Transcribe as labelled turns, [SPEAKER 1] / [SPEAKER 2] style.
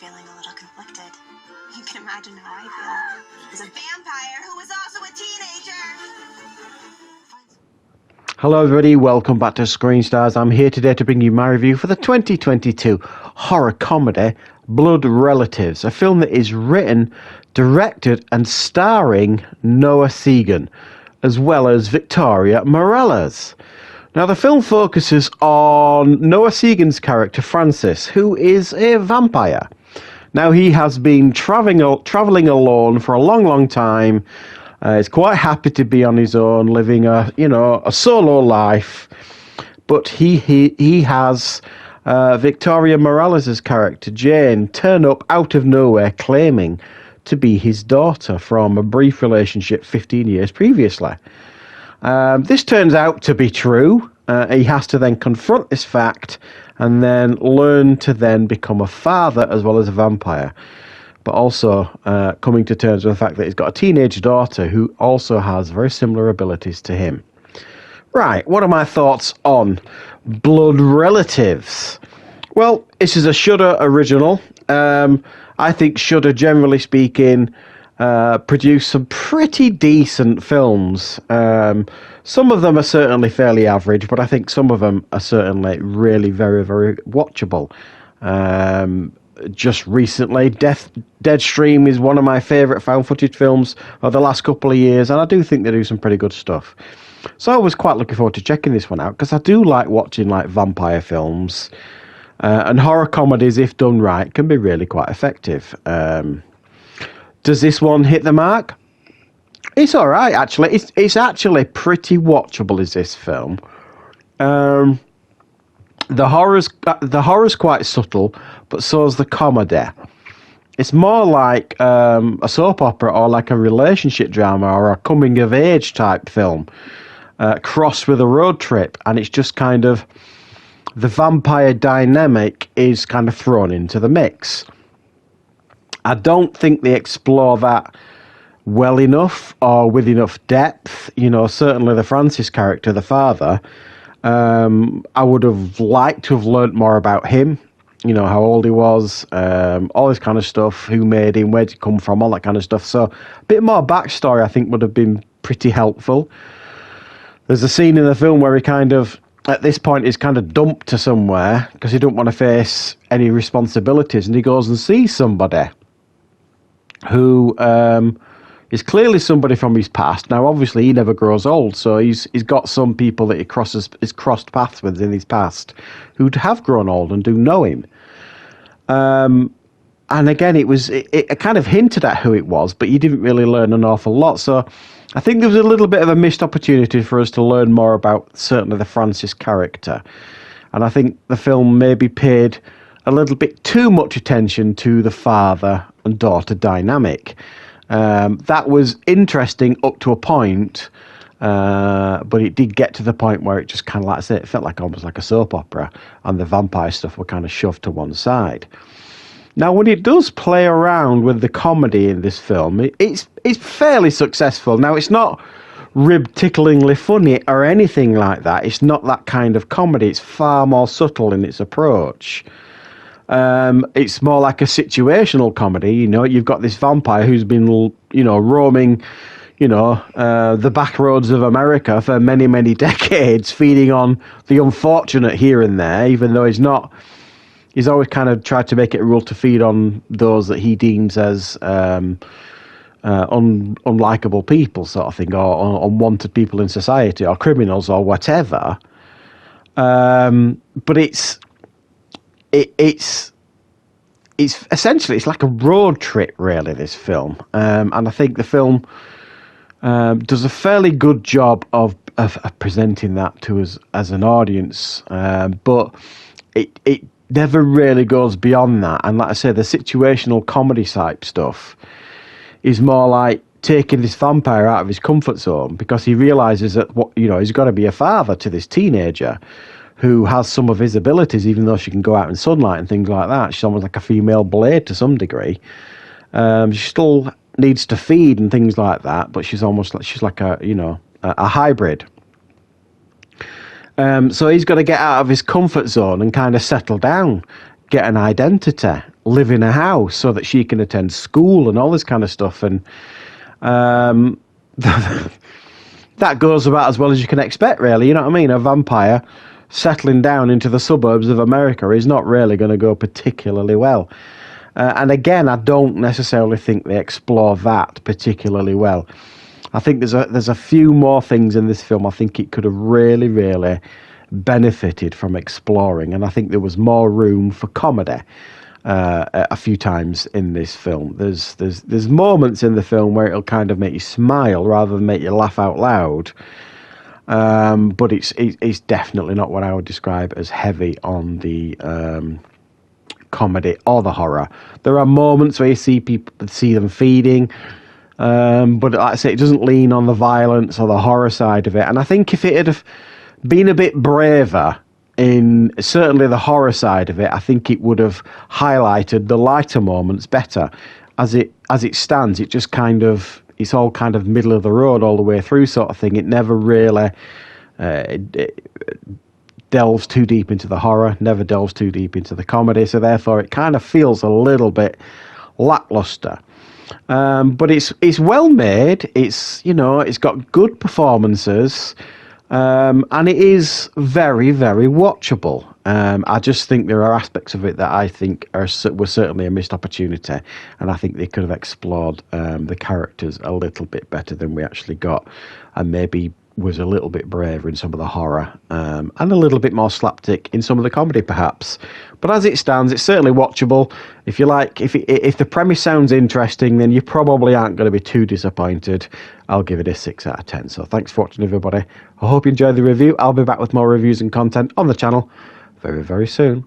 [SPEAKER 1] feeling a little conflicted. You can imagine how I feel as a vampire who was also a teenager.
[SPEAKER 2] Hello everybody, welcome back to Screenstars. I'm here today to bring you my review for the 2022 horror comedy Blood Relatives, a film that is written, directed and starring Noah Segan, as well as Victoria Morales. Now the film focuses on Noah Segan's character Francis, who is a vampire. Now he has been traveling alone for a long time. He's quite happy to be on his own, living a solo life. But he has Victoria Morales' character Jane turn up out of nowhere, claiming to be his daughter from a brief relationship 15 years previously. This turns out to be true. He has to then confront this fact and then learn to then become a father as well as a vampire. But also coming to terms with the fact that he's got a teenage daughter who also has very similar abilities to him. Right, what are my thoughts on Blood Relatives? Well, this is a Shudder original. I think Shudder, generally speaking, produce some pretty decent films. Some of them are certainly fairly average, but I think some of them are certainly really very, very watchable. Just recently, Deadstream is one of my favourite found footage films of the last couple of years, and I do think they do some pretty good stuff. So I was quite looking forward to checking this one out, because I do like watching like vampire films, and horror comedies, if done right, can be really quite effective. Does this one hit the mark? It's all right, actually. It's actually pretty watchable, is this film. The horror's quite subtle, but so is the comedy. It's more like a soap opera or like a relationship drama or a coming of age type film, crossed with a road trip, and it's just kind of the vampire dynamic is kind of thrown into the mix. I don't think they explore that well enough or with enough depth. Certainly the Francis character, the father, I would have liked to have learnt more about him, how old he was, all this kind of stuff, who made him, where'd he come from, all that kind of stuff. So a bit more backstory I think would have been pretty helpful. There's a scene in the film where he kind of, at this point, is kind of dumped to somewhere because he don't want to face any responsibilities, and he goes and sees somebody who is clearly somebody from his past. Now, obviously, he never grows old, so he's got some people that he's crossed paths with in his past who have grown old and do know him. And again, it kind of hinted at who it was, but you didn't really learn an awful lot. So I think there was a little bit of a missed opportunity for us to learn more about certainly the Francis character. And I think the film maybe paid a little bit too much attention to the father and daughter dynamic. That was interesting up to a point, but it did get to the point where it just kind of, like I say, it felt like almost like a soap opera, and the vampire stuff were kind of shoved to one side. Now, when it does play around with the comedy in this film, it's fairly successful. Now, it's not rib-ticklingly funny or anything like that. It's not that kind of comedy. It's far more subtle in its approach. It's more like a situational comedy. You've got this vampire who's been, roaming, the back roads of America for many, many decades, feeding on the unfortunate here and there, even though he's always kind of tried to make it a rule to feed on those that he deems as unlikable people, sort of thing, or unwanted people in society, or criminals, or whatever. But it's essentially, it's like a road trip, really, this film. And I think the film does a fairly good job of presenting that to us as an audience. But it never really goes beyond that. And like I say, the situational comedy type stuff is more like taking this vampire out of his comfort zone, because he realizes that he's got to be a father to this teenager who has some of his abilities, even though she can go out in sunlight and things like that. She's almost like a female Blade to some degree. She still needs to feed and things like that, but she's like a hybrid. So he's got to get out of his comfort zone and kind of settle down, get an identity, live in a house so that she can attend school and all this kind of stuff. And that goes about as well as you can expect, really. You know what I mean? A vampire settling down into the suburbs of America is not really going to go particularly well. And again, I don't necessarily think they explore that particularly well. I think there's a few more things in this film I think it could have really, really benefited from exploring, and I think there was more room for comedy a few times in this film. There's moments in the film where it'll kind of make you smile rather than make you laugh out loud. But it's definitely not what I would describe as heavy on the comedy or the horror. There are moments where you see them feeding, but like I say, it doesn't lean on the violence or the horror side of it. And I think if it had have been a bit braver in certainly the horror side of it, I think it would have highlighted the lighter moments better. As it stands, it just kind of, it's all kind of middle of the road all the way through sort of thing. It never really delves too deep into the horror, never delves too deep into the comedy, so therefore it kind of feels a little bit lackluster. But it's well made. It's, you know, it's got good performances, and it is very, very watchable. I just think there are aspects of it that I think were certainly a missed opportunity, and I think they could have explored the characters a little bit better than we actually got, and maybe was a little bit braver in some of the horror, and a little bit more slapstick in some of the comedy, perhaps. But as it stands, it's certainly watchable. If you like, if the premise sounds interesting, then you probably aren't going to be too disappointed. I'll give it a 6 out of 10. So thanks for watching, everybody. I hope you enjoyed the review. I'll be back with more reviews and content on the channel very, very soon.